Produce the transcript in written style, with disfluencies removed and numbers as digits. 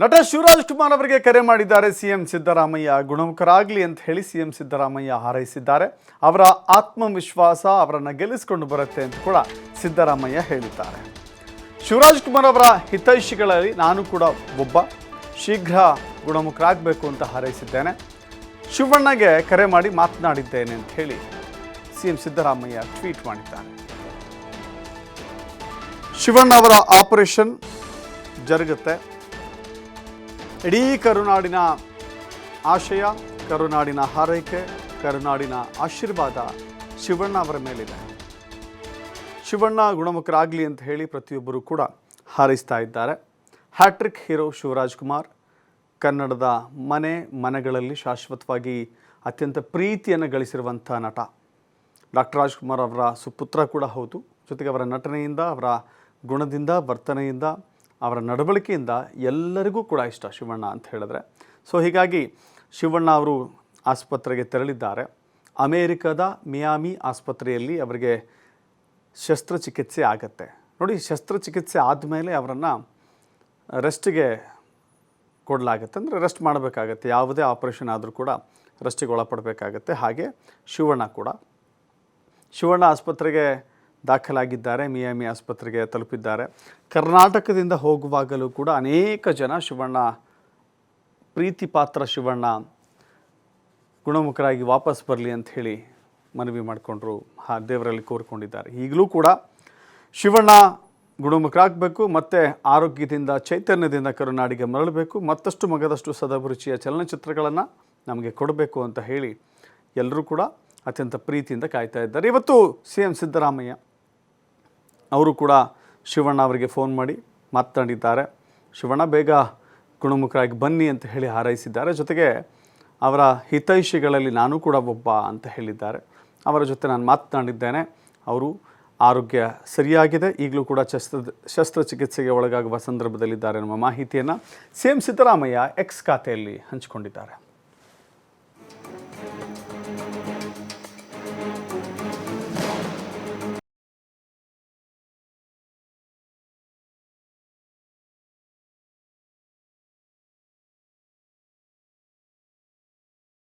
ನಟ ಶಿವರಾಜ್ ಕುಮಾರ್ ಅವರಿಗೆ ಕರೆ ಮಾಡಿದ್ದಾರೆ ಸಿಎಂ ಸಿದ್ದರಾಮಯ್ಯ. ಗುಣಮುಖರಾಗಲಿ ಅಂತ ಹೇಳಿ ಸಿಎಂ ಸಿದ್ದರಾಮಯ್ಯ ಹಾರೈಸಿದ್ದಾರೆ. ಅವರ ಆತ್ಮವಿಶ್ವಾಸ ಅವರನ್ನು ಗೆಲ್ಲಿಸಿಕೊಂಡು ಬರುತ್ತೆ ಅಂತ ಕೂಡ ಸಿದ್ದರಾಮಯ್ಯ ಹೇಳಿದ್ದಾರೆ. ಶಿವರಾಜ್ ಕುಮಾರ್ ಅವರ ಹಿತೈಷಿಗಳಲ್ಲಿ ನಾನು ಕೂಡ ಒಬ್ಬ. ಶೀಘ್ರ ಗುಣಮುಖರಾಗಬೇಕು ಅಂತ ಹಾರೈಸಿದ್ದೇನೆ. ಶಿವಣ್ಣಗೆ ಕರೆ ಮಾಡಿ ಮಾತನಾಡಿದ್ದೇನೆ ಅಂತ ಹೇಳಿ ಸಿಎಂ ಸಿದ್ದರಾಮಯ್ಯ ಟ್ವೀಟ್ ಮಾಡಿದ್ದಾರೆ. ಶಿವಣ್ಣ ಅವರ ಆಪರೇಷನ್ ಜರುಗುತ್ತೆ. ಇಡೀ ಕರುನಾಡಿನ ಆಶಯ, ಕರುನಾಡಿನ ಹಾರೈಕೆ, ಕರುನಾಡಿನ ಆಶೀರ್ವಾದ ಶಿವಣ್ಣ ಅವರ ಮೇಲಿದೆ. ಶಿವಣ್ಣ ಗುಣಮುಖರಾಗಲಿ ಅಂತ ಹೇಳಿ ಪ್ರತಿಯೊಬ್ಬರು ಕೂಡ ಹಾರೈಸ್ತಾ ಇದ್ದಾರೆ. ಹ್ಯಾಟ್ರಿಕ್ ಹೀರೋ ಶಿವರಾಜ್ ಕುಮಾರ್ ಕನ್ನಡದ ಮನೆಗಳಲ್ಲಿ ಶಾಶ್ವತವಾಗಿ ಅತ್ಯಂತ ಪ್ರೀತಿಯನ್ನು ಗಳಿಸಿರುವಂಥ ನಟ. ಡಾಕ್ಟರ್ ರಾಜ್ಕುಮಾರ್ ಅವರ ಸುಪುತ್ರ ಕೂಡ ಹೌದು. ಜೊತೆಗೆ ಅವರ ನಟನೆಯಿಂದ, ಅವರ ಗುಣದಿಂದ, ವರ್ತನೆಯಿಂದ, ಅವರ ನಡವಳಿಕೆಯಿಂದ ಎಲ್ಲರಿಗೂ ಕೂಡ ಇಷ್ಟ ಶಿವಣ್ಣ ಅಂತ ಹೇಳಿದ್ರೆ. ಸೊ ಹೀಗಾಗಿ ಶಿವಣ್ಣ ಅವರು ಆಸ್ಪತ್ರೆಗೆ ತೆರಳಿದ್ದಾರೆ. ಅಮೇರಿಕದ ಮಿಯಾಮಿ ಆಸ್ಪತ್ರೆಯಲ್ಲಿ ಅವರಿಗೆ ಶಸ್ತ್ರಚಿಕಿತ್ಸೆ ಆಗತ್ತೆ. ನೋಡಿ, ಶಸ್ತ್ರಚಿಕಿತ್ಸೆ ಆದಮೇಲೆ ಅವರನ್ನು ರೆಸ್ಟಿಗೆ ಕೊಡಲಾಗತ್ತೆ. ಅಂದರೆ ರೆಸ್ಟ್ ಮಾಡಬೇಕಾಗತ್ತೆ. ಯಾವುದೇ ಆಪರೇಷನ್ ಆದರೂ ಕೂಡ ರೆಸ್ಟಿಗೆ ಒಳಪಡಬೇಕಾಗತ್ತೆ. ಹಾಗೆ ಶಿವಣ್ಣ ಕೂಡ. ಶಿವಣ್ಣ ಆಸ್ಪತ್ರೆಗೆ ದಾಖಲಾಗಿದ್ದಾರೆ. ಮಿಯಾಮಿ ಆಸ್ಪತ್ರೆಗೆ ತಲುಪಿದ್ದಾರೆ. ಕರ್ನಾಟಕದಿಂದ ಹೋಗುವಾಗಲೂ ಕೂಡ ಅನೇಕ ಜನ ಶಿವಣ್ಣ ಪ್ರೀತಿ ಪಾತ್ರ ಶಿವಣ್ಣ ಗುಣಮುಖರಾಗಿ ವಾಪಸ್ ಬರಲಿ ಅಂತ ಹೇಳಿ ಮನವಿ ಮಾಡಿಕೊಂಡ್ರು, ದೇವರಲ್ಲಿ ಕೋರಿಕೊಂಡಿದ್ದಾರೆ. ಈಗಲೂ ಕೂಡ ಶಿವಣ್ಣ ಗುಣಮುಖರಾಗಬೇಕು, ಮತ್ತು ಆರೋಗ್ಯದಿಂದ, ಚೈತನ್ಯದಿಂದ ಕರುನಾಡಿಗೆ ಮರಳಬೇಕು, ಮತ್ತಷ್ಟು ಮಗದಷ್ಟು ಸದಭಿರುಚಿಯ ಚಲನಚಿತ್ರಗಳನ್ನು ನಮಗೆ ಕೊಡಬೇಕು ಅಂತ ಹೇಳಿ ಎಲ್ಲರೂ ಕೂಡ ಅತ್ಯಂತ ಪ್ರೀತಿಯಿಂದ ಕಾಯ್ತಾ ಇದ್ದಾರೆ. ಇವತ್ತು ಸಿಎಂ ಸಿದ್ದರಾಮಯ್ಯ ಅವರು ಕೂಡ ಶಿವಣ್ಣ ಅವರಿಗೆ ಫೋನ್ ಮಾಡಿ ಮಾತನಾಡಿದ್ದಾರೆ. ಶಿವಣ್ಣ ಬೇಗ ಗುಣಮುಖರಾಗಿ ಬನ್ನಿ ಅಂತ ಹೇಳಿ ಹಾರೈಸಿದ್ದಾರೆ. ಜೊತೆಗೆ ಅವರ ಹಿತೈಷಿಗಳಲ್ಲಿ ನಾನು ಕೂಡ ಒಬ್ಬ ಅಂತ ಹೇಳಿದ್ದಾರೆ. ಅವರ ಜೊತೆ ನಾನು ಮಾತನಾಡಿದ್ದೇನೆ. ಅವರು ಆರೋಗ್ಯ ಸರಿಯಾಗಿದೆ. ಈಗಲೂ ಕೂಡ ಶಸ್ತ್ರಚಿಕಿತ್ಸೆಗೆ ಒಳಗಾಗುವ ಸಂದರ್ಭದಲ್ಲಿದ್ದಾರೆ ಎಂಬ ಮಾಹಿತಿಯನ್ನು ಸಿಎಂ ಸಿದ್ದರಾಮಯ್ಯ ಎಕ್ಸ್ ಖಾತೆಯಲ್ಲಿ ಹಂಚಿಕೊಂಡಿದ್ದಾರೆ.